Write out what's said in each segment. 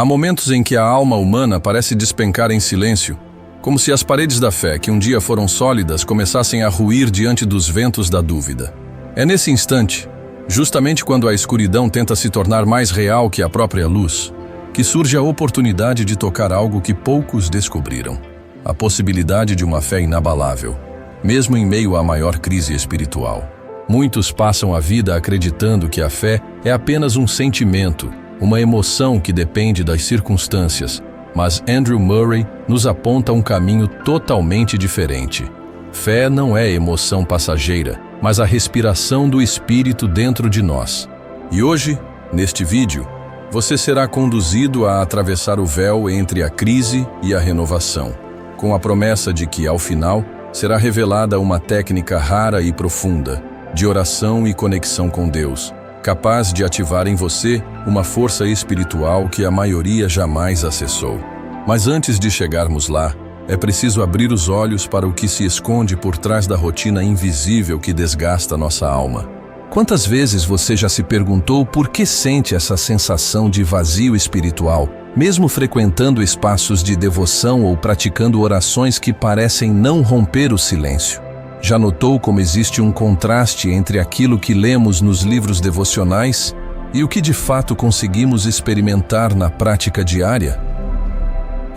Há momentos em que a alma humana parece despencar em silêncio, como se as paredes da fé, que um dia foram sólidas, começassem a ruir diante dos ventos da dúvida. É nesse instante, justamente quando a escuridão tenta se tornar mais real que a própria luz, que surge a oportunidade de tocar algo que poucos descobriram: a possibilidade de uma fé inabalável, mesmo em meio à maior crise espiritual. Muitos passam a vida acreditando que a fé é apenas um sentimento, uma emoção que depende das circunstâncias, mas Andrew Murray nos aponta um caminho totalmente diferente. Fé não é emoção passageira, mas a respiração do Espírito dentro de nós. E hoje, neste vídeo, você será conduzido a atravessar o véu entre a crise e a renovação, com a promessa de que, ao final, será revelada uma técnica rara e profunda, de oração e conexão com Deus, capaz de ativar em você uma força espiritual que a maioria jamais acessou. Mas antes de chegarmos lá, é preciso abrir os olhos para o que se esconde por trás da rotina invisível que desgasta nossa alma. Quantas vezes você já se perguntou por que sente essa sensação de vazio espiritual, mesmo frequentando espaços de devoção ou praticando orações que parecem não romper o silêncio? Já notou como existe um contraste entre aquilo que lemos nos livros devocionais e o que de fato conseguimos experimentar na prática diária?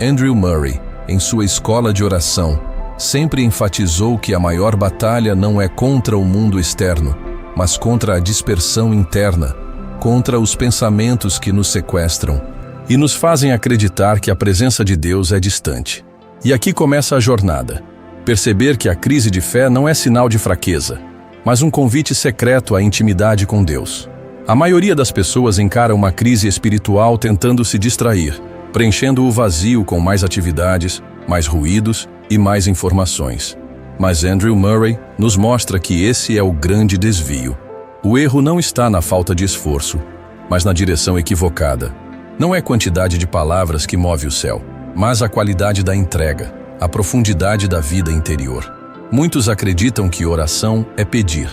Andrew Murray, em sua escola de oração, sempre enfatizou que a maior batalha não é contra o mundo externo, mas contra a dispersão interna, contra os pensamentos que nos sequestram e nos fazem acreditar que a presença de Deus é distante. E aqui começa a jornada. Perceber que a crise de fé não é sinal de fraqueza, mas um convite secreto à intimidade com Deus. A maioria das pessoas encara uma crise espiritual tentando se distrair, preenchendo o vazio com mais atividades, mais ruídos e mais informações. Mas Andrew Murray nos mostra que esse é o grande desvio. O erro não está na falta de esforço, mas na direção equivocada. Não é quantidade de palavras que move o céu, mas a qualidade da entrega, a profundidade da vida interior. Muitos acreditam que oração é pedir,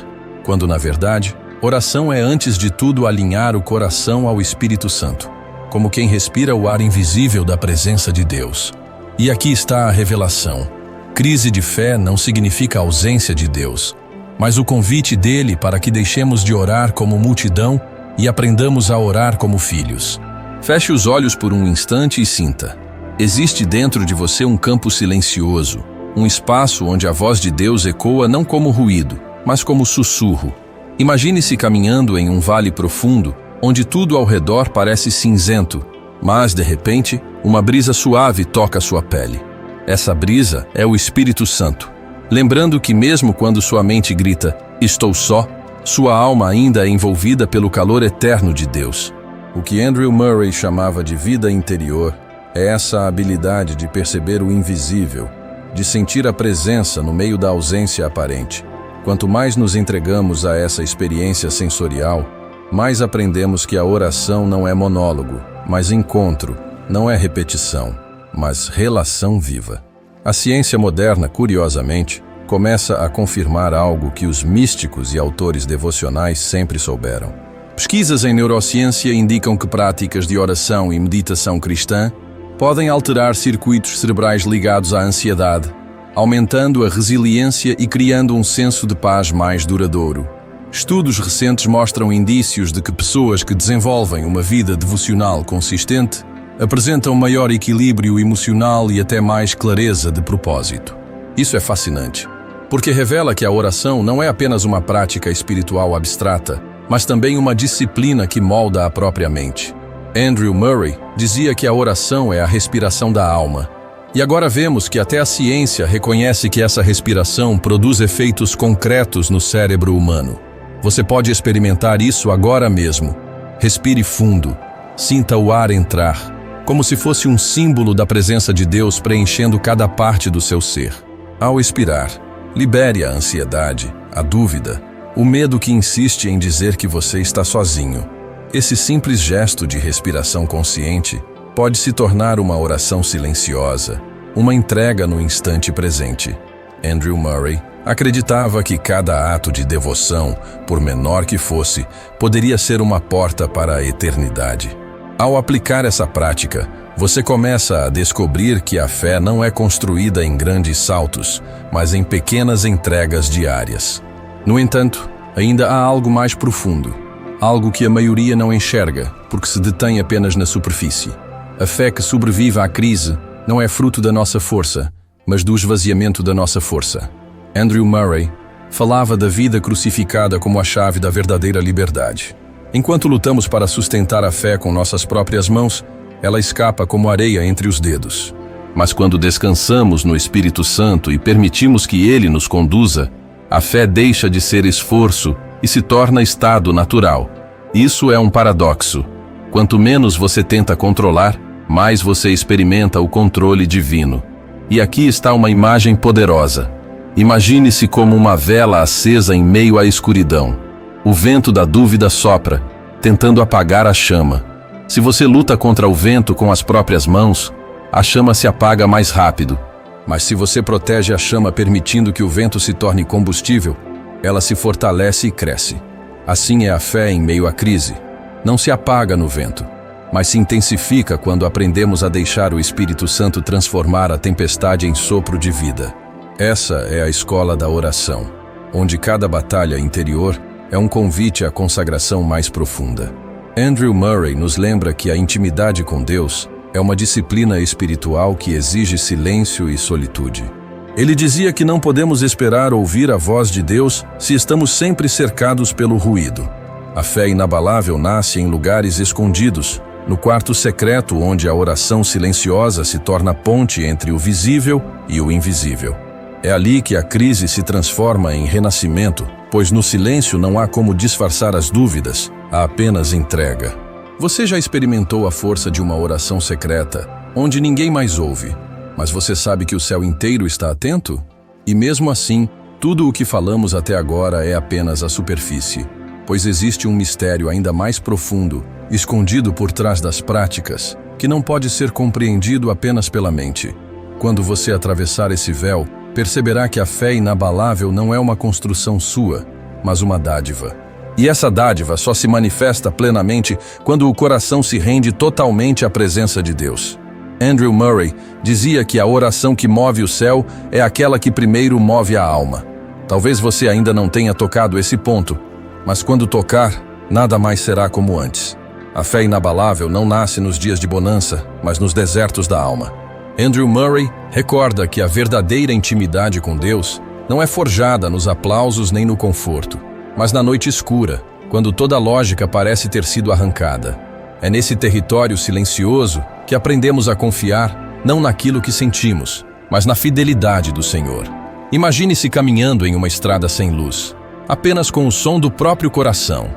quando na verdade, oração é antes de tudo alinhar o coração ao Espírito Santo, como quem respira o ar invisível da presença de Deus. E aqui está a revelação. Crise de fé não significa ausência de Deus, mas o convite dele para que deixemos de orar como multidão e aprendamos a orar como filhos. Feche os olhos por um instante e sinta. Existe dentro de você um campo silencioso, um espaço onde a voz de Deus ecoa não como ruído, mas como sussurro. Imagine-se caminhando em um vale profundo, onde tudo ao redor parece cinzento, mas, de repente, uma brisa suave toca sua pele. Essa brisa é o Espírito Santo. Lembrando que mesmo quando sua mente grita, "Estou só", sua alma ainda é envolvida pelo calor eterno de Deus. O que Andrew Murray chamava de vida interior é essa habilidade de perceber o invisível, de sentir a presença no meio da ausência aparente. Quanto mais nos entregamos a essa experiência sensorial, mais aprendemos que a oração não é monólogo, mas encontro, não é repetição, mas relação viva. A ciência moderna, curiosamente, começa a confirmar algo que os místicos e autores devocionais sempre souberam. Pesquisas em neurociência indicam que práticas de oração e meditação cristã podem alterar circuitos cerebrais ligados à ansiedade, aumentando a resiliência e criando um senso de paz mais duradouro. Estudos recentes mostram indícios de que pessoas que desenvolvem uma vida devocional consistente apresentam maior equilíbrio emocional e até mais clareza de propósito. Isso é fascinante, porque revela que a oração não é apenas uma prática espiritual abstrata, mas também uma disciplina que molda a própria mente. Andrew Murray dizia que a oração é a respiração da alma. E agora vemos que até a ciência reconhece que essa respiração produz efeitos concretos no cérebro humano. Você pode experimentar isso agora mesmo. Respire fundo, sinta o ar entrar, como se fosse um símbolo da presença de Deus preenchendo cada parte do seu ser. Ao expirar, libere a ansiedade, a dúvida, o medo que insiste em dizer que você está sozinho. Esse simples gesto de respiração consciente pode se tornar uma oração silenciosa, uma entrega no instante presente. Andrew Murray acreditava que cada ato de devoção, por menor que fosse, poderia ser uma porta para a eternidade. Ao aplicar essa prática, você começa a descobrir que a fé não é construída em grandes saltos, mas em pequenas entregas diárias. No entanto, ainda há algo mais profundo, algo que a maioria não enxerga, porque se detém apenas na superfície. A fé que sobrevive à crise não é fruto da nossa força, mas do esvaziamento da nossa força. Andrew Murray falava da vida crucificada como a chave da verdadeira liberdade. Enquanto lutamos para sustentar a fé com nossas próprias mãos, ela escapa como areia entre os dedos. Mas quando descansamos no Espírito Santo e permitimos que Ele nos conduza, a fé deixa de ser esforço e se torna estado natural. Isso é um paradoxo. Quanto menos você tenta controlar, mais você experimenta o controle divino. E aqui está uma imagem poderosa. Imagine-se como uma vela acesa em meio à escuridão. O vento da dúvida sopra, tentando apagar a chama. Se você luta contra o vento com as próprias mãos, a chama se apaga mais rápido. Mas se você protege a chama permitindo que o vento se torne combustível, ela se fortalece e cresce. Assim é a fé em meio à crise. Não se apaga no vento, mas se intensifica quando aprendemos a deixar o Espírito Santo transformar a tempestade em sopro de vida. Essa é a escola da oração, onde cada batalha interior é um convite à consagração mais profunda. Andrew Murray nos lembra que a intimidade com Deus é uma disciplina espiritual que exige silêncio e solitude. Ele dizia que não podemos esperar ouvir a voz de Deus se estamos sempre cercados pelo ruído. A fé inabalável nasce em lugares escondidos, no quarto secreto onde a oração silenciosa se torna ponte entre o visível e o invisível. É ali que a crise se transforma em renascimento, pois no silêncio não há como disfarçar as dúvidas, há apenas entrega. Você já experimentou a força de uma oração secreta, onde ninguém mais ouve, mas você sabe que o céu inteiro está atento? E mesmo assim, tudo o que falamos até agora é apenas a superfície, pois existe um mistério ainda mais profundo, escondido por trás das práticas, que não pode ser compreendido apenas pela mente. Quando você atravessar esse véu, perceberá que a fé inabalável não é uma construção sua, mas uma dádiva. E essa dádiva só se manifesta plenamente quando o coração se rende totalmente à presença de Deus. Andrew Murray dizia que a oração que move o céu é aquela que primeiro move a alma. Talvez você ainda não tenha tocado esse ponto, mas quando tocar, nada mais será como antes. A fé inabalável não nasce nos dias de bonança, mas nos desertos da alma. Andrew Murray recorda que a verdadeira intimidade com Deus não é forjada nos aplausos nem no conforto, mas na noite escura, quando toda lógica parece ter sido arrancada. É nesse território silencioso que aprendemos a confiar não naquilo que sentimos, mas na fidelidade do Senhor. Imagine-se caminhando em uma estrada sem luz, apenas com o som do próprio coração.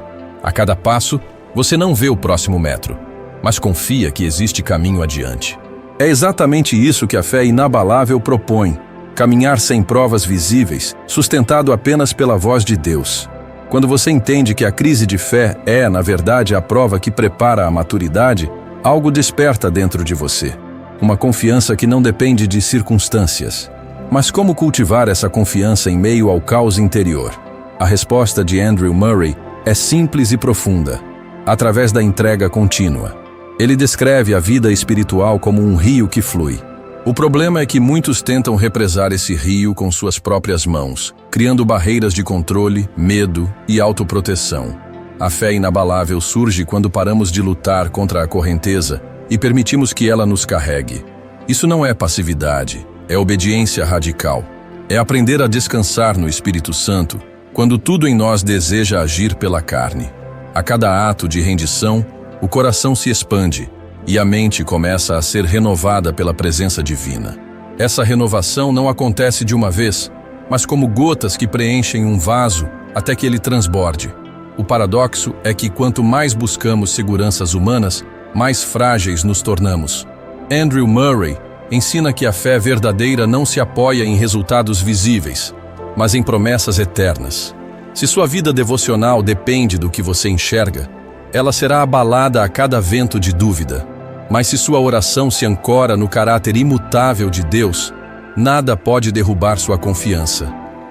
A cada passo, você não vê o próximo metro, mas confia que existe caminho adiante. É exatamente isso que a fé inabalável propõe: caminhar sem provas visíveis, sustentado apenas pela voz de Deus. Quando você entende que a crise de fé é, na verdade, a prova que prepara a maturidade, algo desperta dentro de você. Uma confiança que não depende de circunstâncias. Mas como cultivar essa confiança em meio ao caos interior? A resposta de Andrew Murray é simples e profunda, através da entrega contínua. Ele descreve a vida espiritual como um rio que flui. O problema é que muitos tentam represar esse rio com suas próprias mãos, criando barreiras de controle, medo e autoproteção. A fé inabalável surge quando paramos de lutar contra a correnteza e permitimos que ela nos carregue. Isso não é passividade, é obediência radical. É aprender a descansar no Espírito Santo quando tudo em nós deseja agir pela carne. A cada ato de rendição, o coração se expande e a mente começa a ser renovada pela presença divina. Essa renovação não acontece de uma vez, mas como gotas que preenchem um vaso até que ele transborde. O paradoxo é que quanto mais buscamos seguranças humanas, mais frágeis nos tornamos. Andrew Murray ensina que a fé verdadeira não se apoia em resultados visíveis, mas em promessas eternas. Se sua vida devocional depende do que você enxerga, ela será abalada a cada vento de dúvida. Mas se sua oração se ancora no caráter imutável de Deus, nada pode derrubar sua confiança.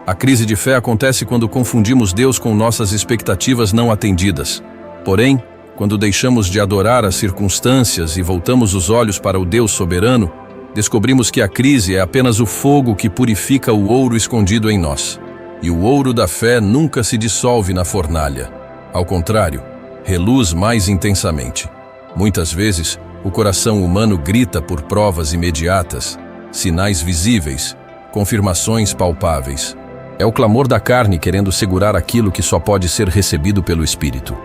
A crise de fé acontece quando confundimos Deus com nossas expectativas não atendidas. Porém, Quando deixamos de adorar as circunstâncias e voltamos os olhos para o Deus soberano, descobrimos que a crise é apenas o fogo que purifica o ouro escondido em nós. E o ouro da fé nunca se dissolve na fornalha. Ao contrário, reluz mais intensamente. Muitas vezes, o coração humano grita por provas imediatas, sinais visíveis, confirmações palpáveis. É o clamor da carne querendo segurar aquilo que só pode ser recebido pelo Espírito.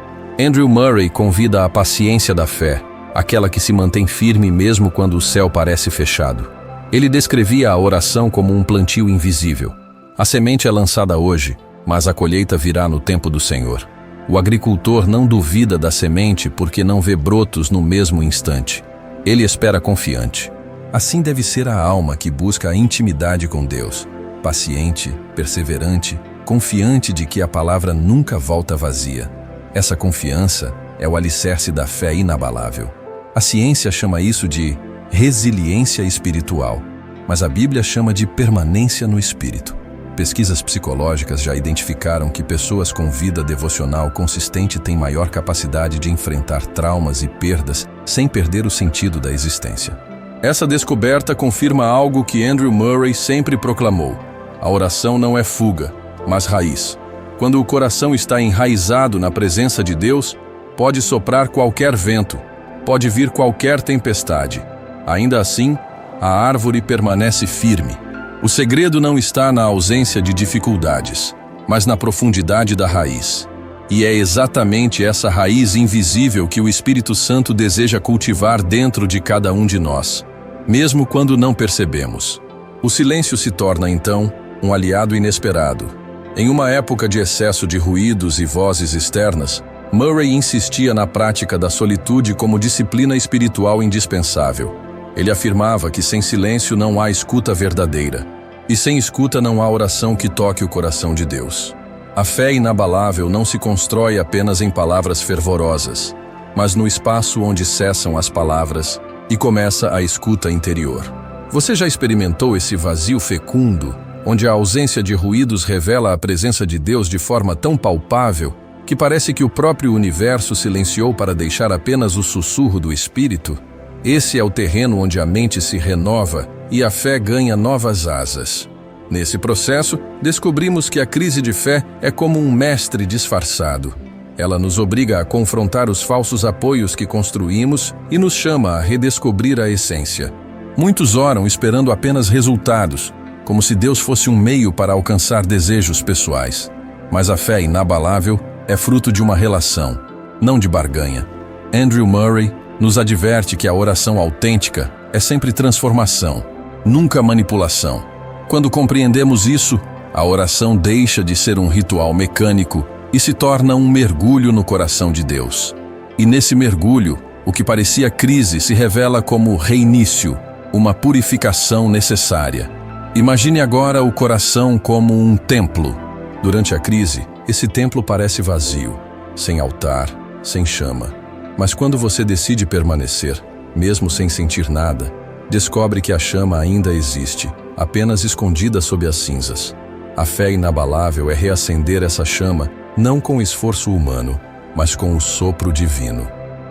Andrew Murray convida à paciência da fé, aquela que se mantém firme mesmo quando o céu parece fechado. Ele descrevia a oração como um plantio invisível. A semente é lançada hoje, mas a colheita virá no tempo do Senhor. O agricultor não duvida da semente porque não vê brotos no mesmo instante. Ele espera confiante. Assim deve ser a alma que busca a intimidade com Deus, paciente, perseverante, confiante de que a palavra nunca volta vazia. Essa confiança é o alicerce da fé inabalável. A ciência chama isso de resiliência espiritual, mas a Bíblia chama de permanência no Espírito. Pesquisas psicológicas já identificaram que pessoas com vida devocional consistente têm maior capacidade de enfrentar traumas e perdas sem perder o sentido da existência. Essa descoberta confirma algo que Andrew Murray sempre proclamou: a oração não é fuga, mas raiz. Quando o coração está enraizado na presença de Deus, pode soprar qualquer vento, pode vir qualquer tempestade. Ainda assim, a árvore permanece firme. O segredo não está na ausência de dificuldades, mas na profundidade da raiz. E é exatamente essa raiz invisível que o Espírito Santo deseja cultivar dentro de cada um de nós, mesmo quando não percebemos. O silêncio se torna, então, um aliado inesperado. Em uma época de excesso de ruídos e vozes externas, Murray insistia na prática da solitude como disciplina espiritual indispensável. Ele afirmava que sem silêncio não há escuta verdadeira, e sem escuta não há oração que toque o coração de Deus. A fé inabalável não se constrói apenas em palavras fervorosas, mas no espaço onde cessam as palavras e começa a escuta interior. Você já experimentou esse vazio fecundo, onde a ausência de ruídos revela a presença de Deus de forma tão palpável que parece que o próprio universo silenciou para deixar apenas o sussurro do Espírito? Esse é o terreno onde a mente se renova e a fé ganha novas asas. Nesse processo, descobrimos que a crise de fé é como um mestre disfarçado. Ela nos obriga a confrontar os falsos apoios que construímos e nos chama a redescobrir a essência. Muitos oram esperando apenas resultados, como se Deus fosse um meio para alcançar desejos pessoais. Mas a fé inabalável é fruto de uma relação, não de barganha. Andrew Murray nos adverte que a oração autêntica é sempre transformação, nunca manipulação. Quando compreendemos isso, a oração deixa de ser um ritual mecânico e se torna um mergulho no coração de Deus. E nesse mergulho, o que parecia crise se revela como reinício, uma purificação necessária. Imagine agora o coração como um templo. Durante a crise, esse templo parece vazio, sem altar, sem chama. Mas quando você decide permanecer, mesmo sem sentir nada, descobre que a chama ainda existe, apenas escondida sob as cinzas. A fé inabalável é reacender essa chama, não com esforço humano, mas com o sopro divino.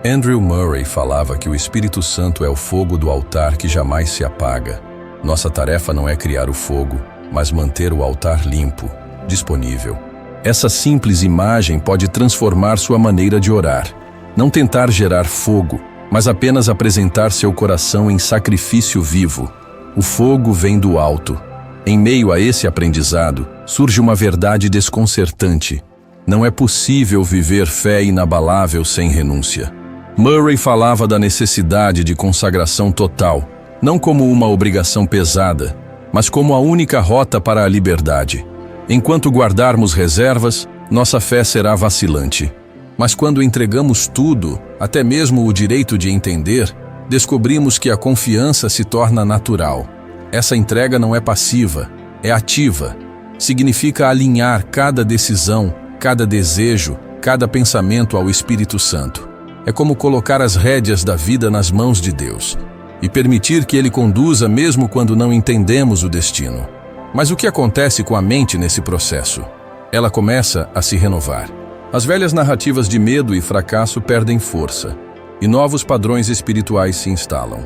Andrew Murray falava que o Espírito Santo é o fogo do altar que jamais se apaga. Nossa tarefa não é criar o fogo, mas manter o altar limpo, disponível. Essa simples imagem pode transformar sua maneira de orar. Não tentar gerar fogo, mas apenas apresentar seu coração em sacrifício vivo. O fogo vem do alto. Em meio a esse aprendizado, surge uma verdade desconcertante. Não é possível viver fé inabalável sem renúncia. Murray falava da necessidade de consagração total, não como uma obrigação pesada, mas como a única rota para a liberdade. Enquanto guardarmos reservas, nossa fé será vacilante. Mas quando entregamos tudo, até mesmo o direito de entender, descobrimos que a confiança se torna natural. Essa entrega não é passiva, é ativa. Significa alinhar cada decisão, cada desejo, cada pensamento ao Espírito Santo. É como colocar as rédeas da vida nas mãos de Deus e permitir que Ele conduza mesmo quando não entendemos o destino. Mas o que acontece com a mente nesse processo? Ela começa a se renovar. As velhas narrativas de medo e fracasso perdem força, e novos padrões espirituais se instalam.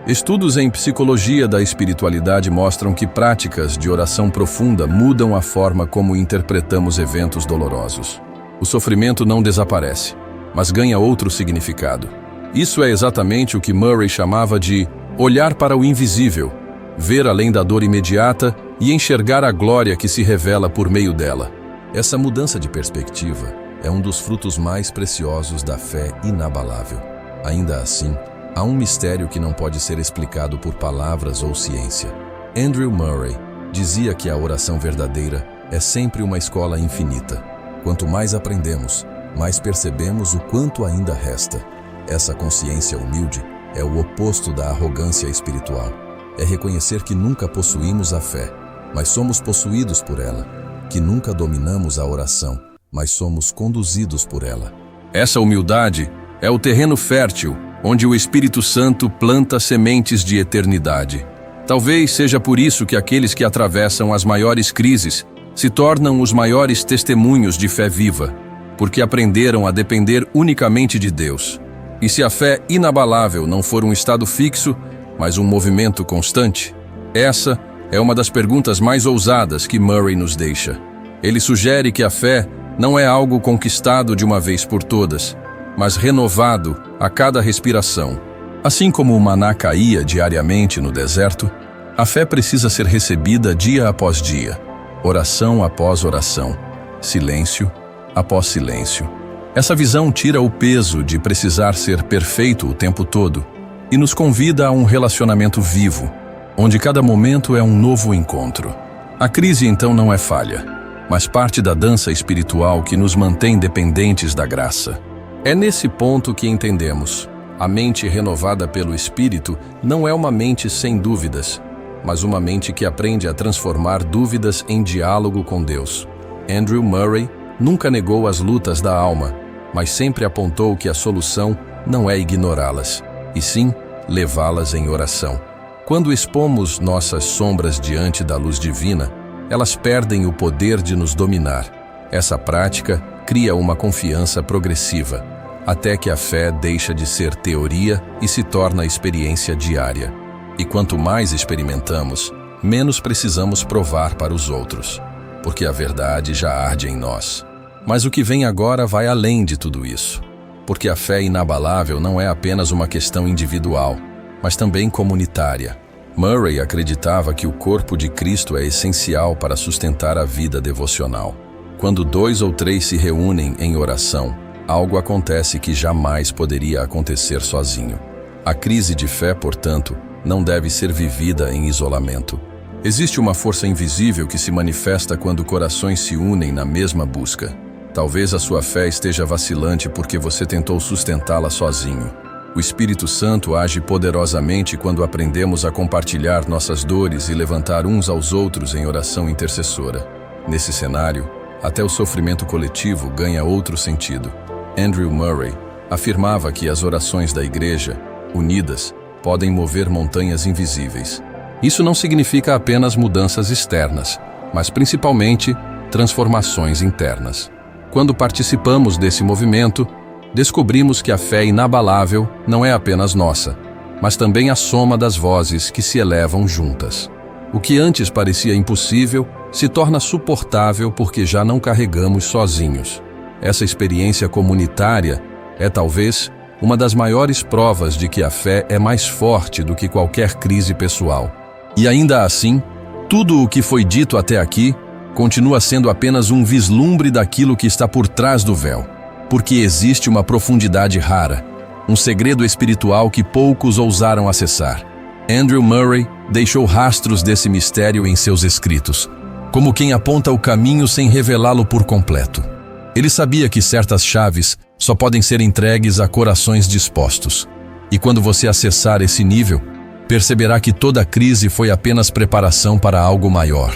Estudos em psicologia da espiritualidade mostram que práticas de oração profunda mudam a forma como interpretamos eventos dolorosos. O sofrimento não desaparece, mas ganha outro significado. Isso é exatamente o que Murray chamava de olhar para o invisível, ver além da dor imediata e enxergar a glória que se revela por meio dela. Essa mudança de perspectiva é um dos frutos mais preciosos da fé inabalável. Ainda assim, há um mistério que não pode ser explicado por palavras ou ciência. Andrew Murray dizia que a oração verdadeira é sempre uma escola infinita. Quanto mais aprendemos, mais percebemos o quanto ainda resta. Essa consciência humilde é o oposto da arrogância espiritual. É reconhecer que nunca possuímos a fé, mas somos possuídos por ela, que nunca dominamos a oração, mas somos conduzidos por ela. Essa humildade é o terreno fértil, onde o Espírito Santo planta sementes de eternidade. Talvez seja por isso que aqueles que atravessam as maiores crises se tornam os maiores testemunhos de fé viva, porque aprenderam a depender unicamente de Deus. E se a fé inabalável não for um estado fixo, mas um movimento constante? Essa é uma das perguntas mais ousadas que Murray nos deixa. Ele sugere que a fé não é algo conquistado de uma vez por todas, mas renovado a cada respiração. Assim como o maná caía diariamente no deserto, a fé precisa ser recebida dia após dia, oração após oração, silêncio após silêncio. Essa visão tira o peso de precisar ser perfeito o tempo todo e nos convida a um relacionamento vivo, onde cada momento é um novo encontro. A crise então não é falha, mas parte da dança espiritual que nos mantém dependentes da graça. É nesse ponto que entendemos: a mente renovada pelo Espírito não é uma mente sem dúvidas, mas uma mente que aprende a transformar dúvidas em diálogo com Deus. Andrew Murray nunca negou as lutas da alma, mas sempre apontou que a solução não é ignorá-las, e sim levá-las em oração. Quando expomos nossas sombras diante da luz divina, elas perdem o poder de nos dominar. Essa prática cria uma confiança progressiva, até que a fé deixa de ser teoria e se torna experiência diária. E quanto mais experimentamos, menos precisamos provar para os outros, porque a verdade já arde em nós. Mas o que vem agora vai além de tudo isso, porque a fé inabalável não é apenas uma questão individual, mas também comunitária. Murray acreditava que o corpo de Cristo é essencial para sustentar a vida devocional. Quando 2 ou 3 se reúnem em oração, algo acontece que jamais poderia acontecer sozinho. A crise de fé, portanto, não deve ser vivida em isolamento. Existe uma força invisível que se manifesta quando corações se unem na mesma busca. Talvez a sua fé esteja vacilante porque você tentou sustentá-la sozinho. O Espírito Santo age poderosamente quando aprendemos a compartilhar nossas dores e levantar uns aos outros em oração intercessora. Nesse cenário, até o sofrimento coletivo ganha outro sentido. Andrew Murray afirmava que as orações da igreja, unidas, podem mover montanhas invisíveis. Isso não significa apenas mudanças externas, mas principalmente transformações internas. Quando participamos desse movimento, descobrimos que a fé inabalável não é apenas nossa, mas também a soma das vozes que se elevam juntas. O que antes parecia impossível se torna suportável porque já não carregamos sozinhos. Essa experiência comunitária é talvez uma das maiores provas de que a fé é mais forte do que qualquer crise pessoal. E ainda assim, tudo o que foi dito até aqui continua sendo apenas um vislumbre daquilo que está por trás do véu, porque existe uma profundidade rara, um segredo espiritual que poucos ousaram acessar. Andrew Murray deixou rastros desse mistério em seus escritos, como quem aponta o caminho sem revelá-lo por completo. Ele sabia que certas chaves só podem ser entregues a corações dispostos. E quando você acessar esse nível, perceberá que toda crise foi apenas preparação para algo maior.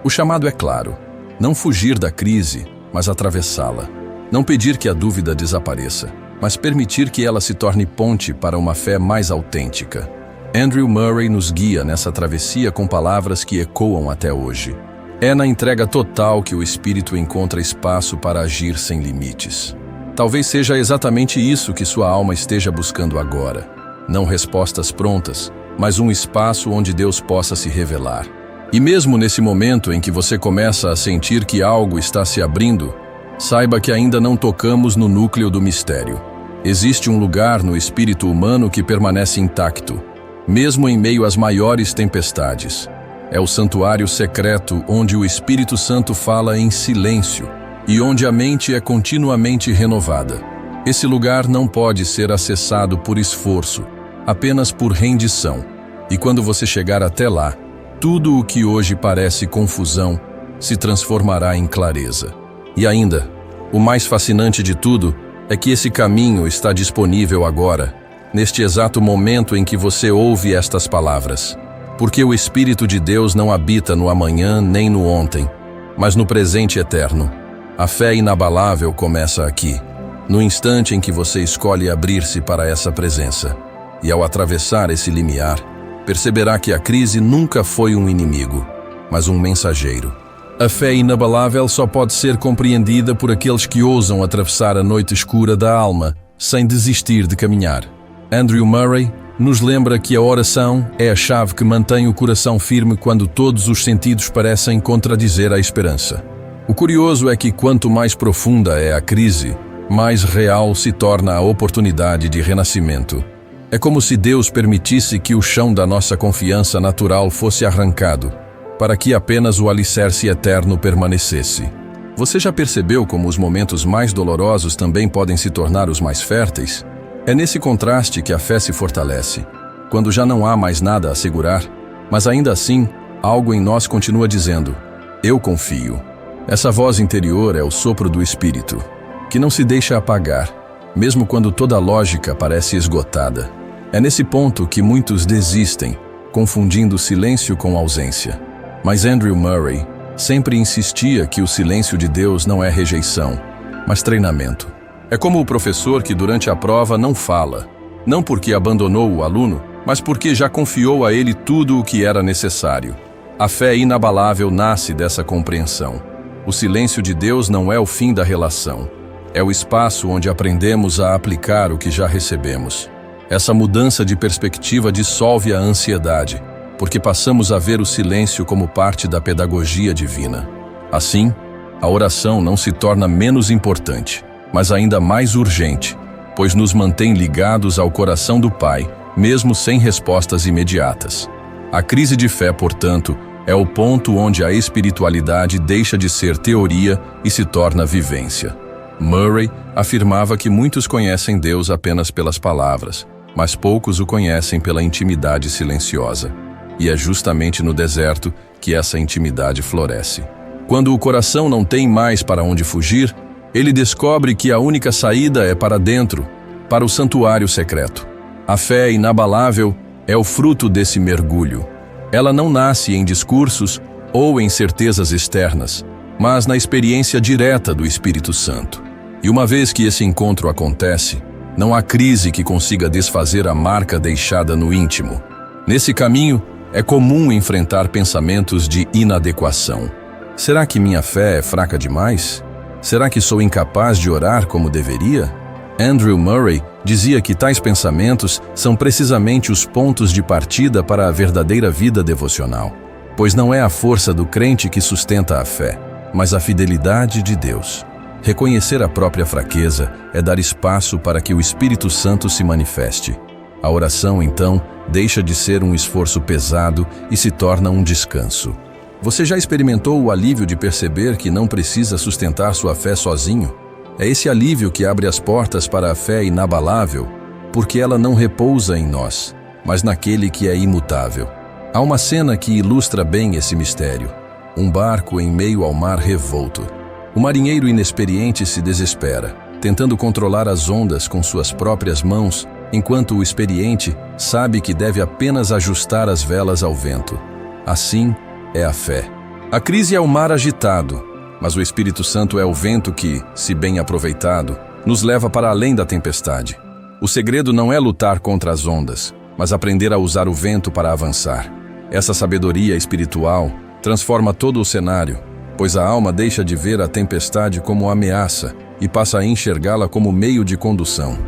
O chamado é claro: não fugir da crise, mas atravessá-la. Não pedir que a dúvida desapareça, mas permitir que ela se torne ponte para uma fé mais autêntica. Andrew Murray nos guia nessa travessia com palavras que ecoam até hoje. É na entrega total que o espírito encontra espaço para agir sem limites. Talvez seja exatamente isso que sua alma esteja buscando agora. Não respostas prontas, mas um espaço onde Deus possa se revelar. E mesmo nesse momento em que você começa a sentir que algo está se abrindo, saiba que ainda não tocamos no núcleo do mistério. Existe um lugar no espírito humano que permanece intacto, mesmo em meio às maiores tempestades. É o santuário secreto onde o Espírito Santo fala em silêncio e onde a mente é continuamente renovada. Esse lugar não pode ser acessado por esforço, apenas por rendição. E quando você chegar até lá, tudo o que hoje parece confusão se transformará em clareza. E ainda, o mais fascinante de tudo é que esse caminho está disponível agora, neste exato momento em que você ouve estas palavras. Porque o Espírito de Deus não habita no amanhã nem no ontem, mas no presente eterno. A fé inabalável começa aqui, no instante em que você escolhe abrir-se para essa presença. E ao atravessar esse limiar, perceberá que a crise nunca foi um inimigo, mas um mensageiro. A fé inabalável só pode ser compreendida por aqueles que ousam atravessar a noite escura da alma, sem desistir de caminhar. Andrew Murray nos lembra que a oração é a chave que mantém o coração firme quando todos os sentidos parecem contradizer a esperança. O curioso é que quanto mais profunda é a crise, mais real se torna a oportunidade de renascimento. É como se Deus permitisse que o chão da nossa confiança natural fosse arrancado, para que apenas o alicerce eterno permanecesse. Você já percebeu como os momentos mais dolorosos também podem se tornar os mais férteis? É nesse contraste que a fé se fortalece, quando já não há mais nada a segurar, mas ainda assim, algo em nós continua dizendo, eu confio. Essa voz interior é o sopro do Espírito, que não se deixa apagar, mesmo quando toda a lógica parece esgotada. É nesse ponto que muitos desistem, confundindo silêncio com ausência. Mas Andrew Murray sempre insistia que o silêncio de Deus não é rejeição, mas treinamento. É como o professor que durante a prova não fala, não porque abandonou o aluno, mas porque já confiou a ele tudo o que era necessário. A fé inabalável nasce dessa compreensão. O silêncio de Deus não é o fim da relação. É o espaço onde aprendemos a aplicar o que já recebemos. Essa mudança de perspectiva dissolve a ansiedade, porque passamos a ver o silêncio como parte da pedagogia divina. Assim, a oração não se torna menos importante, mas ainda mais urgente, pois nos mantém ligados ao coração do Pai, mesmo sem respostas imediatas. A crise de fé, portanto, é o ponto onde a espiritualidade deixa de ser teoria e se torna vivência. Murray afirmava que muitos conhecem Deus apenas pelas palavras, mas poucos o conhecem pela intimidade silenciosa. E é justamente no deserto que essa intimidade floresce. Quando o coração não tem mais para onde fugir, ele descobre que a única saída é para dentro, para o santuário secreto. A fé inabalável é o fruto desse mergulho. Ela não nasce em discursos ou em certezas externas, mas na experiência direta do Espírito Santo. E uma vez que esse encontro acontece, não há crise que consiga desfazer a marca deixada no íntimo. Nesse caminho, é comum enfrentar pensamentos de inadequação. Será que minha fé é fraca demais? Será que sou incapaz de orar como deveria? Andrew Murray dizia que tais pensamentos são precisamente os pontos de partida para a verdadeira vida devocional, pois não é a força do crente que sustenta a fé, mas a fidelidade de Deus. Reconhecer a própria fraqueza é dar espaço para que o Espírito Santo se manifeste. A oração, então, deixa de ser um esforço pesado e se torna um descanso. Você já experimentou o alívio de perceber que não precisa sustentar sua fé sozinho? É esse alívio que abre as portas para a fé inabalável, porque ela não repousa em nós, mas naquele que é imutável. Há uma cena que ilustra bem esse mistério. Um barco em meio ao mar revolto. O marinheiro inexperiente se desespera, tentando controlar as ondas com suas próprias mãos, enquanto o experiente sabe que deve apenas ajustar as velas ao vento. Assim é a fé. A crise é o mar agitado, mas o Espírito Santo é o vento que, se bem aproveitado, nos leva para além da tempestade. O segredo não é lutar contra as ondas, mas aprender a usar o vento para avançar. Essa sabedoria espiritual Transforma todo o cenário, pois a alma deixa de ver a tempestade como ameaça e passa a enxergá-la como meio de condução.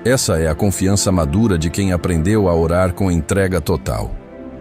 Essa é a confiança madura de quem aprendeu a orar com entrega total.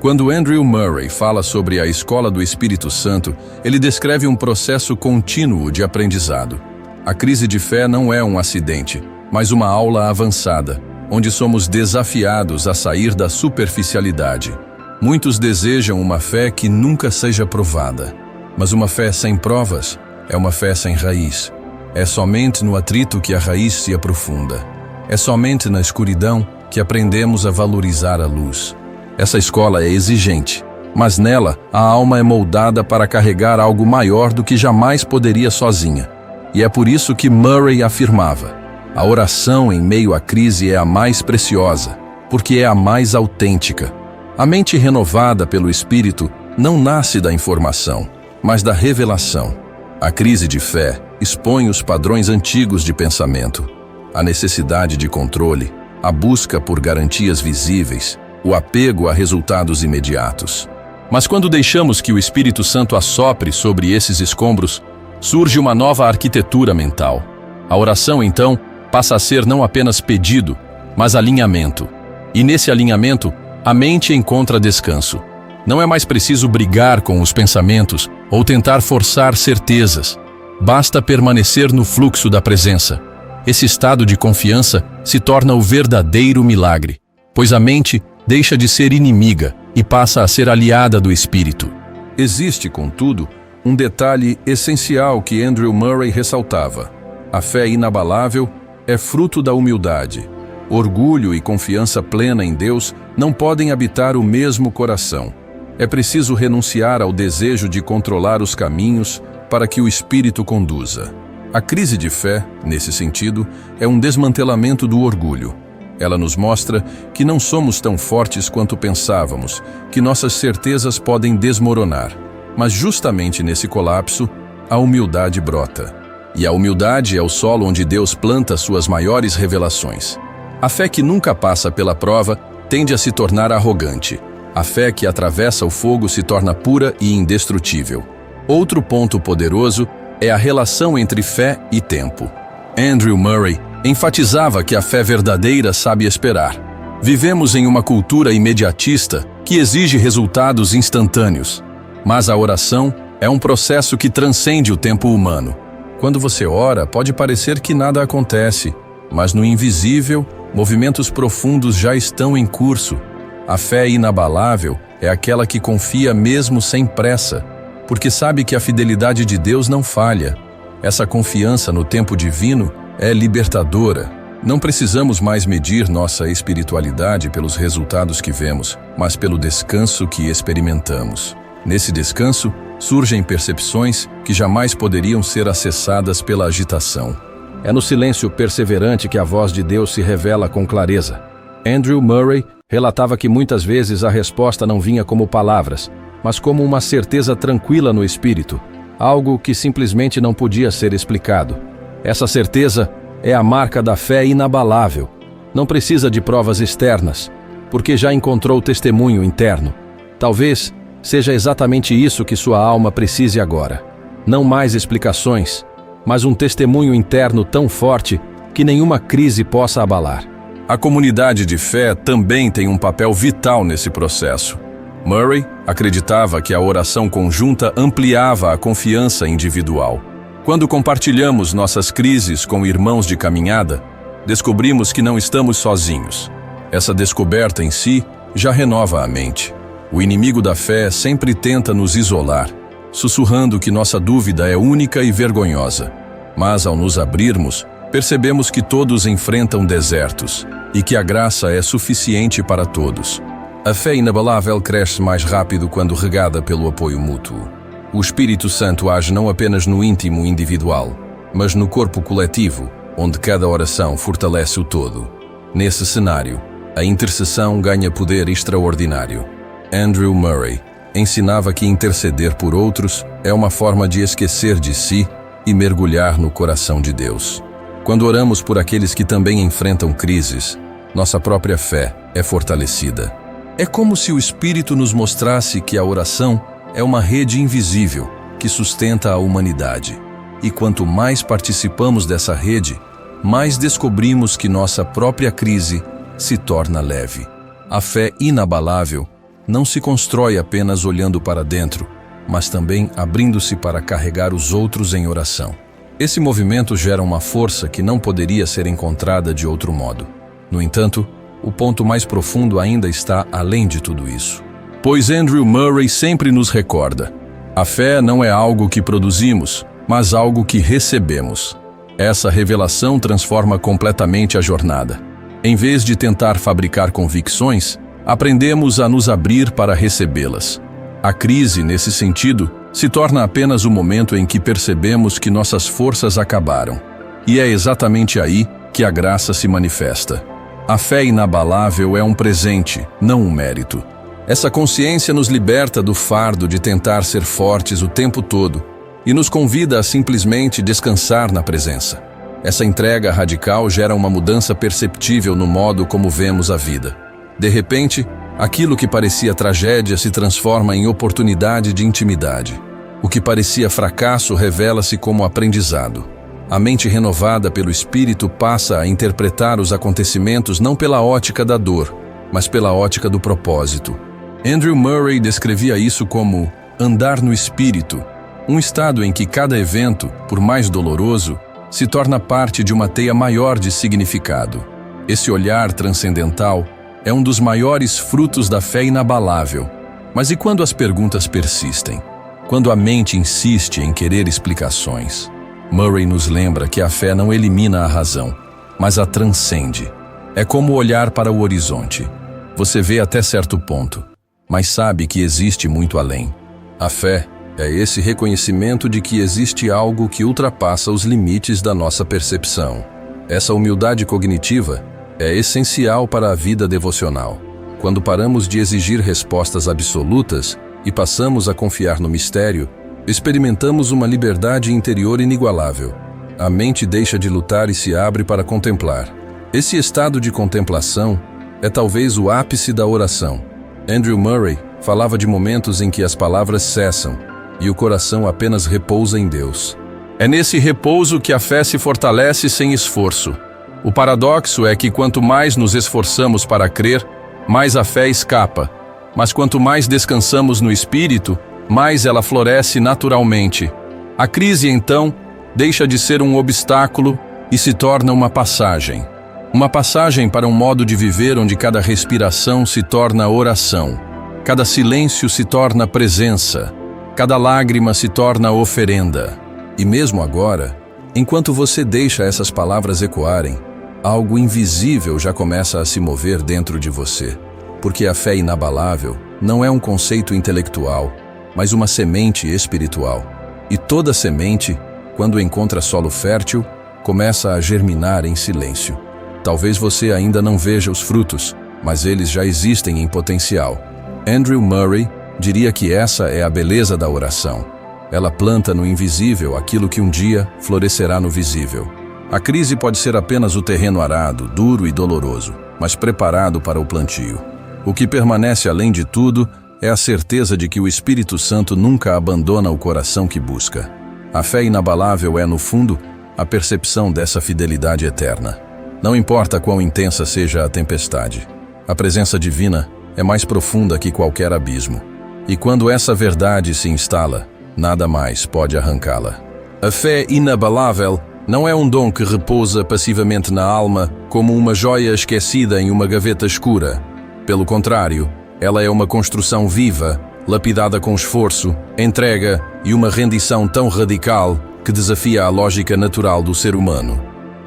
Quando Andrew Murray fala sobre a escola do Espírito Santo, ele descreve um processo contínuo de aprendizado. A crise de fé não é um acidente, mas uma aula avançada, onde somos desafiados a sair da superficialidade. Muitos desejam uma fé que nunca seja provada, mas uma fé sem provas é uma fé sem raiz. É somente no atrito que a raiz se aprofunda. É somente na escuridão que aprendemos a valorizar a luz. Essa escola é exigente, mas nela a alma é moldada para carregar algo maior do que jamais poderia sozinha. E é por isso que Murray afirmava: a oração em meio à crise é a mais preciosa, porque é a mais autêntica. A mente renovada pelo Espírito não nasce da informação, mas da revelação. A crise de fé expõe os padrões antigos de pensamento, a necessidade de controle, a busca por garantias visíveis, o apego a resultados imediatos. Mas quando deixamos que o Espírito Santo assopre sobre esses escombros, surge uma nova arquitetura mental. A oração, então, passa a ser não apenas pedido, mas alinhamento. E nesse alinhamento, a mente encontra descanso. Não é mais preciso brigar com os pensamentos ou tentar forçar certezas. Basta permanecer no fluxo da presença. Esse estado de confiança se torna o verdadeiro milagre, pois a mente deixa de ser inimiga e passa a ser aliada do Espírito. Existe, contudo, um detalhe essencial que Andrew Murray ressaltava. A fé inabalável é fruto da humildade. Orgulho e confiança plena em Deus não podem habitar o mesmo coração. É preciso renunciar ao desejo de controlar os caminhos para que o Espírito conduza. A crise de fé, nesse sentido, é um desmantelamento do orgulho. Ela nos mostra que não somos tão fortes quanto pensávamos, que nossas certezas podem desmoronar. Mas justamente nesse colapso, a humildade brota. E a humildade é o solo onde Deus planta suas maiores revelações. A fé que nunca passa pela prova tende a se tornar arrogante. A fé que atravessa o fogo se torna pura e indestrutível. Outro ponto poderoso é a relação entre fé e tempo. Andrew Murray enfatizava que a fé verdadeira sabe esperar. Vivemos em uma cultura imediatista que exige resultados instantâneos. Mas a oração é um processo que transcende o tempo humano. Quando você ora, pode parecer que nada acontece, mas no invisível, movimentos profundos já estão em curso. A fé inabalável é aquela que confia mesmo sem pressa, porque sabe que a fidelidade de Deus não falha. Essa confiança no tempo divino é libertadora. Não precisamos mais medir nossa espiritualidade pelos resultados que vemos, mas pelo descanso que experimentamos. Nesse descanso, surgem percepções que jamais poderiam ser acessadas pela agitação. É no silêncio perseverante que a voz de Deus se revela com clareza. Andrew Murray relatava que muitas vezes a resposta não vinha como palavras, mas como uma certeza tranquila no espírito, algo que simplesmente não podia ser explicado. Essa certeza é a marca da fé inabalável. Não precisa de provas externas, porque já encontrou testemunho interno. Talvez seja exatamente isso que sua alma precise agora. Não mais explicações, mas um testemunho interno tão forte que nenhuma crise possa abalar. A comunidade de fé também tem um papel vital nesse processo. Murray acreditava que a oração conjunta ampliava a confiança individual. Quando compartilhamos nossas crises com irmãos de caminhada, descobrimos que não estamos sozinhos. Essa descoberta em si já renova a mente. O inimigo da fé sempre tenta nos isolar, sussurrando que nossa dúvida é única e vergonhosa. Mas ao nos abrirmos, percebemos que todos enfrentam desertos e que a graça é suficiente para todos. A fé inabalável cresce mais rápido quando regada pelo apoio mútuo. O Espírito Santo age não apenas no íntimo individual, mas no corpo coletivo, onde cada oração fortalece o todo. Nesse cenário, a intercessão ganha poder extraordinário. Andrew Murray ensinava que interceder por outros é uma forma de esquecer de si e mergulhar no coração de Deus. Quando oramos por aqueles que também enfrentam crises, nossa própria fé é fortalecida. É como se o Espírito nos mostrasse que a oração é uma rede invisível que sustenta a humanidade. E quanto mais participamos dessa rede, mais descobrimos que nossa própria crise se torna leve. A fé inabalável não se constrói apenas olhando para dentro, mas também abrindo-se para carregar os outros em oração. Esse movimento gera uma força que não poderia ser encontrada de outro modo. No entanto, o ponto mais profundo ainda está além de tudo isso. Pois Andrew Murray sempre nos recorda: a fé não é algo que produzimos, mas algo que recebemos. Essa revelação transforma completamente a jornada. Em vez de tentar fabricar convicções, aprendemos a nos abrir para recebê-las. A crise, nesse sentido, se torna apenas o momento em que percebemos que nossas forças acabaram. E é exatamente aí que a graça se manifesta. A fé inabalável é um presente, não um mérito. Essa consciência nos liberta do fardo de tentar ser fortes o tempo todo e nos convida a simplesmente descansar na presença. Essa entrega radical gera uma mudança perceptível no modo como vemos a vida. De repente, aquilo que parecia tragédia se transforma em oportunidade de intimidade. O que parecia fracasso revela-se como aprendizado. A mente renovada pelo Espírito passa a interpretar os acontecimentos não pela ótica da dor, mas pela ótica do propósito. Andrew Murray descrevia isso como andar no Espírito, um estado em que cada evento, por mais doloroso, se torna parte de uma teia maior de significado. Esse olhar transcendental é um dos maiores frutos da fé inabalável. Mas e quando as perguntas persistem? Quando a mente insiste em querer explicações? Murray nos lembra que a fé não elimina a razão, mas a transcende. É como olhar para o horizonte. Você vê até certo ponto, mas sabe que existe muito além. A fé é esse reconhecimento de que existe algo que ultrapassa os limites da nossa percepção. Essa humildade cognitiva é essencial para a vida devocional. Quando paramos de exigir respostas absolutas e passamos a confiar no mistério, experimentamos uma liberdade interior inigualável. A mente deixa de lutar e se abre para contemplar. Esse estado de contemplação é talvez o ápice da oração. Andrew Murray falava de momentos em que as palavras cessam e o coração apenas repousa em Deus. É nesse repouso que a fé se fortalece sem esforço. O paradoxo é que quanto mais nos esforçamos para crer, mais a fé escapa. Mas quanto mais descansamos no Espírito, mais ela floresce naturalmente. A crise, então, deixa de ser um obstáculo e se torna uma passagem. Uma passagem para um modo de viver onde cada respiração se torna oração, cada silêncio se torna presença, cada lágrima se torna oferenda. E mesmo agora, enquanto você deixa essas palavras ecoarem, algo invisível já começa a se mover dentro de você, porque a fé inabalável não é um conceito intelectual, mas uma semente espiritual. E toda semente, quando encontra solo fértil, começa a germinar em silêncio. Talvez você ainda não veja os frutos, mas eles já existem em potencial. Andrew Murray diria que essa é a beleza da oração. Ela planta no invisível aquilo que um dia florescerá no visível. A crise pode ser apenas o terreno arado, duro e doloroso, mas preparado para o plantio. O que permanece além de tudo é a certeza de que o Espírito Santo nunca abandona o coração que busca. A fé inabalável é, no fundo, a percepção dessa fidelidade eterna. Não importa quão intensa seja a tempestade, a presença divina é mais profunda que qualquer abismo. E quando essa verdade se instala, nada mais pode arrancá-la. A fé inabalável não é um dom que repousa passivamente na alma como uma joia esquecida em uma gaveta escura. Pelo contrário, ela é uma construção viva, lapidada com esforço, entrega e uma rendição tão radical que desafia a lógica natural do ser humano.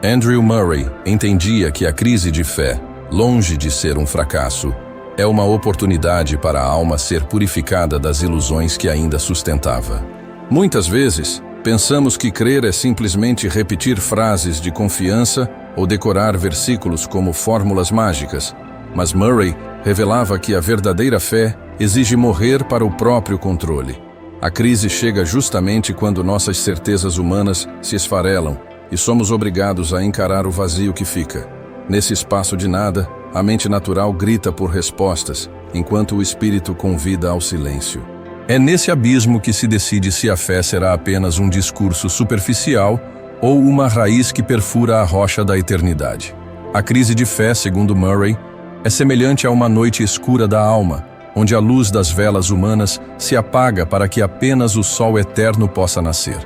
Andrew Murray entendia que a crise de fé, longe de ser um fracasso, é uma oportunidade para a alma ser purificada das ilusões que ainda sustentava. Muitas vezes, pensamos que crer é simplesmente repetir frases de confiança ou decorar versículos como fórmulas mágicas, mas Murray revelava que a verdadeira fé exige morrer para o próprio controle. A crise chega justamente quando nossas certezas humanas se esfarelam e somos obrigados a encarar o vazio que fica. Nesse espaço de nada, a mente natural grita por respostas, enquanto o espírito convida ao silêncio. É nesse abismo que se decide se a fé será apenas um discurso superficial ou uma raiz que perfura a rocha da eternidade. A crise de fé, segundo Murray, é semelhante a uma noite escura da alma, onde a luz das velas humanas se apaga para que apenas o sol eterno possa nascer.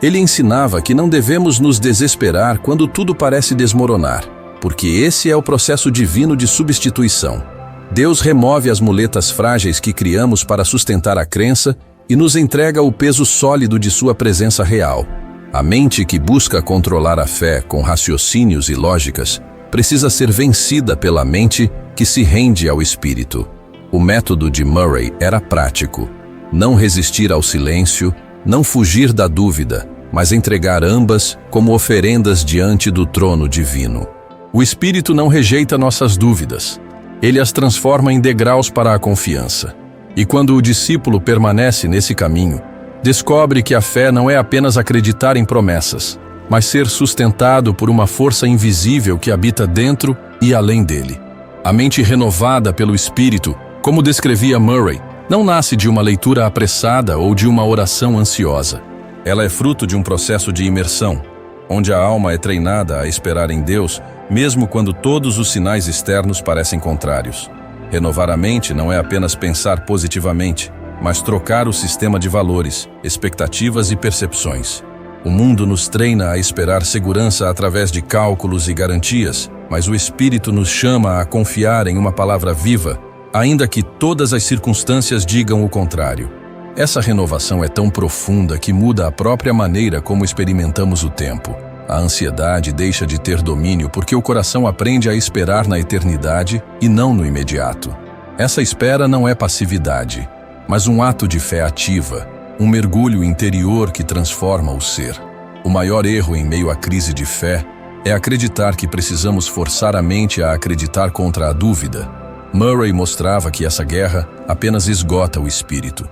Ele ensinava que não devemos nos desesperar quando tudo parece desmoronar, porque esse é o processo divino de substituição. Deus remove as muletas frágeis que criamos para sustentar a crença e nos entrega o peso sólido de sua presença real. A mente que busca controlar a fé com raciocínios e lógicas precisa ser vencida pela mente que se rende ao Espírito. O método de Murray era prático: não resistir ao silêncio, não fugir da dúvida, mas entregar ambas como oferendas diante do trono divino. O Espírito não rejeita nossas dúvidas. Ele as transforma em degraus para a confiança. E quando o discípulo permanece nesse caminho, descobre que a fé não é apenas acreditar em promessas, mas ser sustentado por uma força invisível que habita dentro e além dele. A mente renovada pelo Espírito, como descrevia Murray, não nasce de uma leitura apressada ou de uma oração ansiosa. Ela é fruto de um processo de imersão, onde a alma é treinada a esperar em Deus, mesmo quando todos os sinais externos parecem contrários. Renovar a mente não é apenas pensar positivamente, mas trocar o sistema de valores, expectativas e percepções. O mundo nos treina a esperar segurança através de cálculos e garantias, mas o Espírito nos chama a confiar em uma palavra viva, ainda que todas as circunstâncias digam o contrário. Essa renovação é tão profunda que muda a própria maneira como experimentamos o tempo. A ansiedade deixa de ter domínio porque o coração aprende a esperar na eternidade e não no imediato. Essa espera não é passividade, mas um ato de fé ativa, um mergulho interior que transforma o ser. O maior erro em meio à crise de fé é acreditar que precisamos forçar a mente a acreditar contra a dúvida. Murray mostrava que essa guerra apenas esgota o espírito.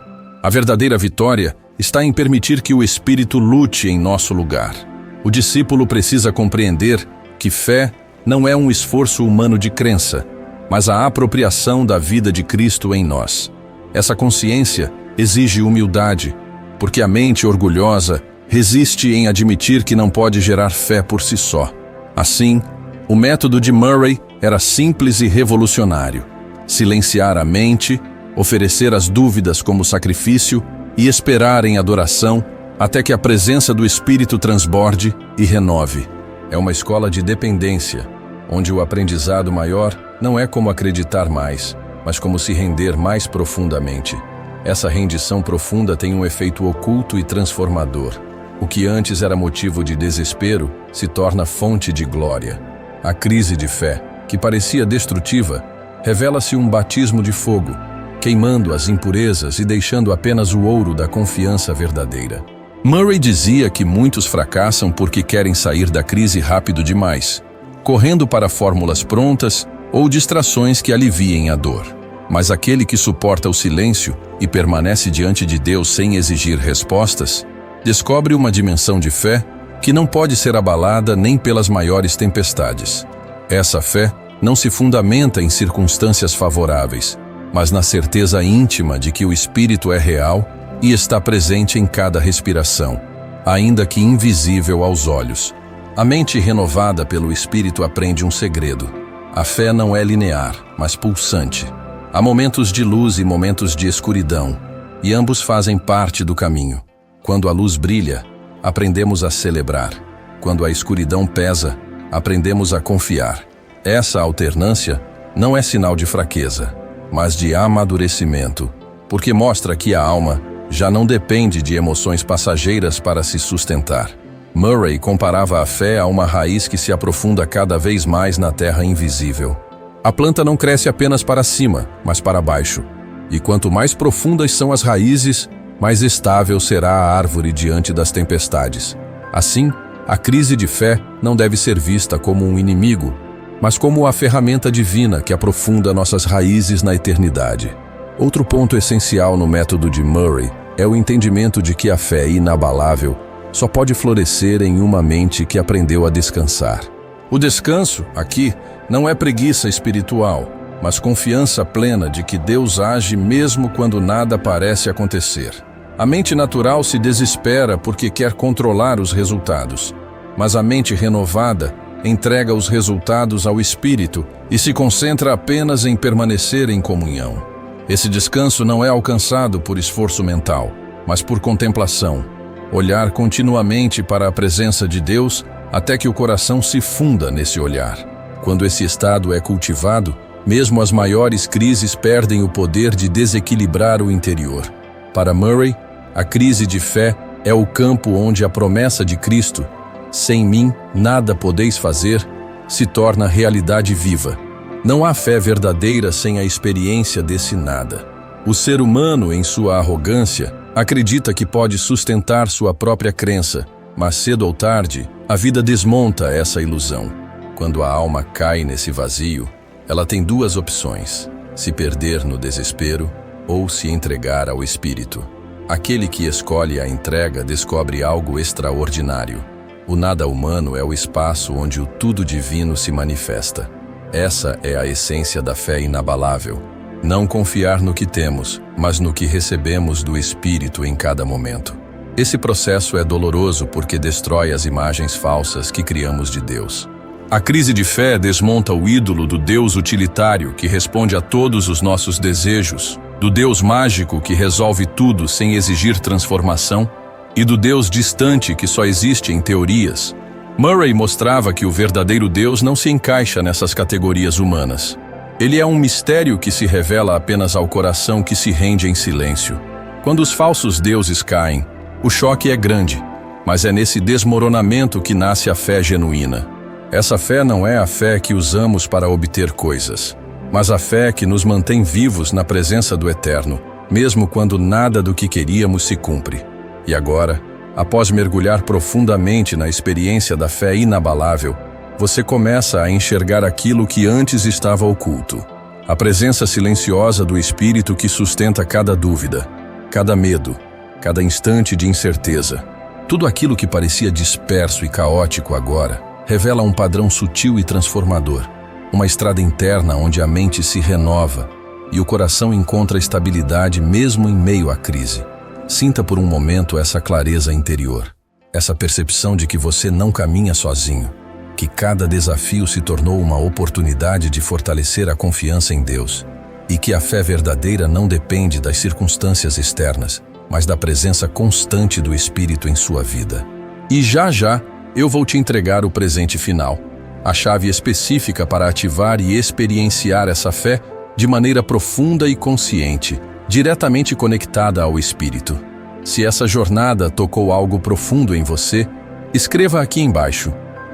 A verdadeira vitória está em permitir que o Espírito lute em nosso lugar. O discípulo precisa compreender que fé não é um esforço humano de crença, mas a apropriação da vida de Cristo em nós. Essa consciência exige humildade, porque a mente orgulhosa resiste em admitir que não pode gerar fé por si só. Assim, o método de Murray era simples e revolucionário: silenciar a mente, oferecer as dúvidas como sacrifício e esperar em adoração até que a presença do Espírito transborde e renove. É uma escola de dependência, onde o aprendizado maior não é como acreditar mais, mas como se render mais profundamente. Essa rendição profunda tem um efeito oculto e transformador. O que antes era motivo de desespero se torna fonte de glória. A crise de fé, que parecia destrutiva, revela-se um batismo de fogo, queimando as impurezas e deixando apenas o ouro da confiança verdadeira. Murray dizia que muitos fracassam porque querem sair da crise rápido demais, correndo para fórmulas prontas ou distrações que aliviem a dor. Mas aquele que suporta o silêncio e permanece diante de Deus sem exigir respostas, descobre uma dimensão de fé que não pode ser abalada nem pelas maiores tempestades. Essa fé não se fundamenta em circunstâncias favoráveis, mas na certeza íntima de que o Espírito é real e está presente em cada respiração, ainda que invisível aos olhos. A mente renovada pelo Espírito aprende um segredo: a fé não é linear, mas pulsante. Há momentos de luz e momentos de escuridão, e ambos fazem parte do caminho. Quando a luz brilha, aprendemos a celebrar. Quando a escuridão pesa, aprendemos a confiar. Essa alternância não é sinal de fraqueza, mas de amadurecimento, porque mostra que a alma já não depende de emoções passageiras para se sustentar. Murray comparava a fé a uma raiz que se aprofunda cada vez mais na terra invisível. A planta não cresce apenas para cima, mas para baixo. E quanto mais profundas são as raízes, mais estável será a árvore diante das tempestades. Assim, a crise de fé não deve ser vista como um inimigo, mas como a ferramenta divina que aprofunda nossas raízes na eternidade. Outro ponto essencial no método de Murray é o entendimento de que a fé inabalável só pode florescer em uma mente que aprendeu a descansar. O descanso, aqui, não é preguiça espiritual, mas confiança plena de que Deus age mesmo quando nada parece acontecer. A mente natural se desespera porque quer controlar os resultados, mas a mente renovada entrega os resultados ao Espírito e se concentra apenas em permanecer em comunhão. Esse descanso não é alcançado por esforço mental, mas por contemplação. Olhar continuamente para a presença de Deus até que o coração se funda nesse olhar. Quando esse estado é cultivado, mesmo as maiores crises perdem o poder de desequilibrar o interior. Para Murray, a crise de fé é o campo onde a promessa de Cristo, "Sem mim nada podeis fazer", se torna realidade viva. Não há fé verdadeira sem a experiência desse nada. O ser humano, em sua arrogância, acredita que pode sustentar sua própria crença, mas cedo ou tarde, a vida desmonta essa ilusão. Quando a alma cai nesse vazio, ela tem duas opções: se perder no desespero ou se entregar ao Espírito. Aquele que escolhe a entrega descobre algo extraordinário. O nada humano é o espaço onde o tudo divino se manifesta. Essa é a essência da fé inabalável. Não confiar no que temos, mas no que recebemos do Espírito em cada momento. Esse processo é doloroso porque destrói as imagens falsas que criamos de Deus. A crise de fé desmonta o ídolo do Deus utilitário que responde a todos os nossos desejos, do Deus mágico que resolve tudo sem exigir transformação, e do Deus distante que só existe em teorias. Murray mostrava que o verdadeiro Deus não se encaixa nessas categorias humanas. Ele é um mistério que se revela apenas ao coração que se rende em silêncio. Quando os falsos deuses caem, o choque é grande, mas é nesse desmoronamento que nasce a fé genuína. Essa fé não é a fé que usamos para obter coisas, mas a fé que nos mantém vivos na presença do Eterno, mesmo quando nada do que queríamos se cumpre. E agora, após mergulhar profundamente na experiência da fé inabalável, você começa a enxergar aquilo que antes estava oculto. A presença silenciosa do Espírito que sustenta cada dúvida, cada medo, cada instante de incerteza. Tudo aquilo que parecia disperso e caótico agora revela um padrão sutil e transformador. Uma estrada interna onde a mente se renova e o coração encontra estabilidade mesmo em meio à crise. Sinta por um momento essa clareza interior, essa percepção de que você não caminha sozinho, que cada desafio se tornou uma oportunidade de fortalecer a confiança em Deus e que a fé verdadeira não depende das circunstâncias externas, mas da presença constante do Espírito em sua vida. E já eu vou te entregar o presente final, a chave específica para ativar e experienciar essa fé de maneira profunda e consciente, diretamente conectada ao Espírito. Se essa jornada tocou algo profundo em você, escreva aqui embaixo: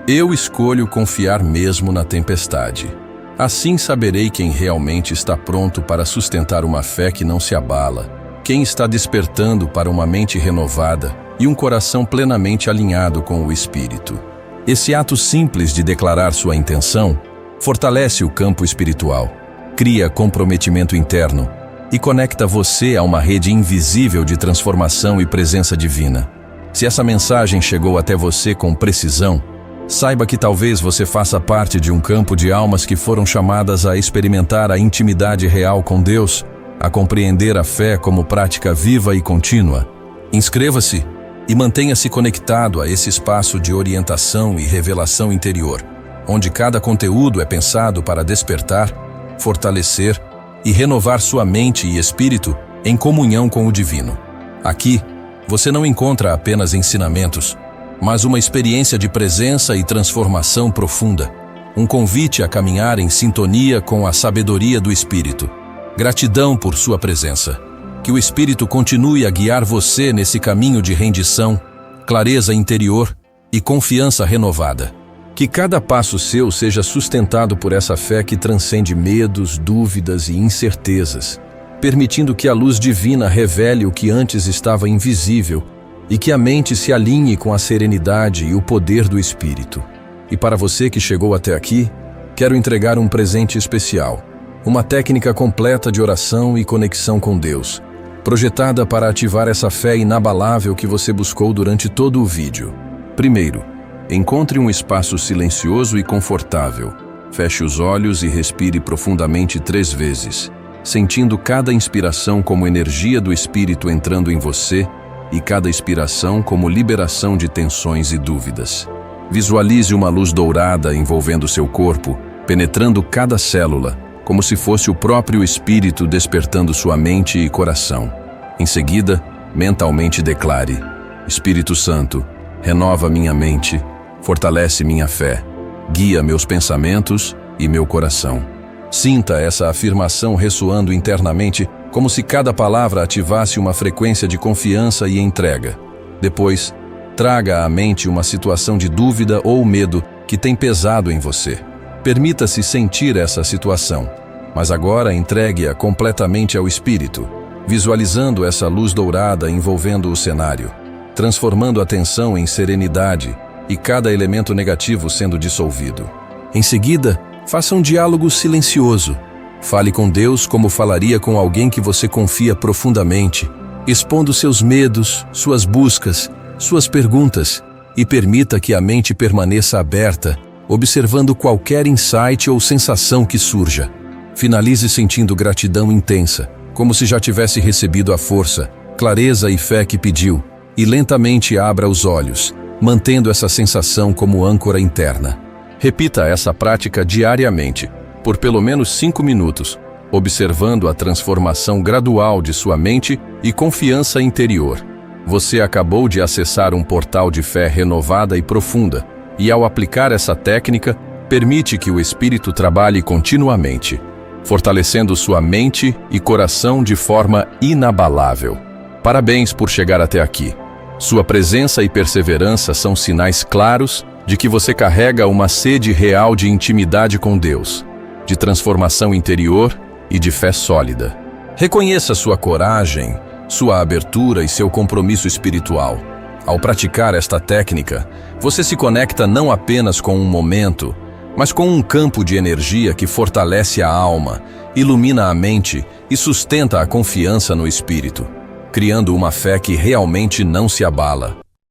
"Eu escolho confiar mesmo na tempestade". Assim saberei quem realmente está pronto para sustentar uma fé que não se abala, quem está despertando para uma mente renovada e um coração plenamente alinhado com o Espírito. Esse ato simples de declarar sua intenção fortalece o campo espiritual, cria comprometimento interno e conecta você a uma rede invisível de transformação e presença divina. Se essa mensagem chegou até você com precisão, saiba que talvez você faça parte de um campo de almas que foram chamadas a experimentar a intimidade real com Deus, a compreender a fé como prática viva e contínua. Inscreva-se e mantenha-se conectado a esse espaço de orientação e revelação interior, onde cada conteúdo é pensado para despertar, fortalecer e renovar sua mente e espírito em comunhão com o divino. Aqui, você não encontra apenas ensinamentos, mas uma experiência de presença e transformação profunda, um convite a caminhar em sintonia com a sabedoria do Espírito. Gratidão por sua presença. Que o Espírito continue a guiar você nesse caminho de rendição, clareza interior e confiança renovada. Que cada passo seu seja sustentado por essa fé que transcende medos, dúvidas e incertezas, permitindo que a luz divina revele o que antes estava invisível e que a mente se alinhe com a serenidade e o poder do Espírito. E para você que chegou até aqui, quero entregar um presente especial, uma técnica completa de oração e conexão com Deus, projetada para ativar essa fé inabalável que você buscou durante todo o vídeo. Primeiro, encontre um espaço silencioso e confortável. Feche os olhos e respire profundamente 3 vezes, sentindo cada inspiração como energia do Espírito entrando em você e cada expiração como liberação de tensões e dúvidas. Visualize uma luz dourada envolvendo seu corpo, penetrando cada célula, como se fosse o próprio Espírito despertando sua mente e coração. Em seguida, mentalmente declare: Espírito Santo, renova minha mente, fortalece minha fé, guia meus pensamentos e meu coração. Sinta essa afirmação ressoando internamente, como se cada palavra ativasse uma frequência de confiança e entrega. Depois, traga à mente uma situação de dúvida ou medo que tem pesado em você. Permita-se sentir essa situação, mas agora entregue-a completamente ao Espírito, visualizando essa luz dourada envolvendo o cenário, transformando a tensão em serenidade e cada elemento negativo sendo dissolvido. Em seguida, faça um diálogo silencioso. Fale com Deus como falaria com alguém que você confia profundamente, expondo seus medos, suas buscas, suas perguntas, e permita que a mente permaneça aberta, observando qualquer insight ou sensação que surja. Finalize sentindo gratidão intensa, como se já tivesse recebido a força, clareza e fé que pediu, e lentamente abra os olhos, mantendo essa sensação como âncora interna. Repita essa prática diariamente, por pelo menos 5 minutos, observando a transformação gradual de sua mente e confiança interior. Você acabou de acessar um portal de fé renovada e profunda, e ao aplicar essa técnica, permite que o Espírito trabalhe continuamente, fortalecendo sua mente e coração de forma inabalável. Parabéns por chegar até aqui. Sua presença e perseverança são sinais claros de que você carrega uma sede real de intimidade com Deus, de transformação interior e de fé sólida. Reconheça sua coragem, sua abertura e seu compromisso espiritual. Ao praticar esta técnica, você se conecta não apenas com um momento, mas com um campo de energia que fortalece a alma, ilumina a mente e sustenta a confiança no espírito, criando uma fé que realmente não se abala.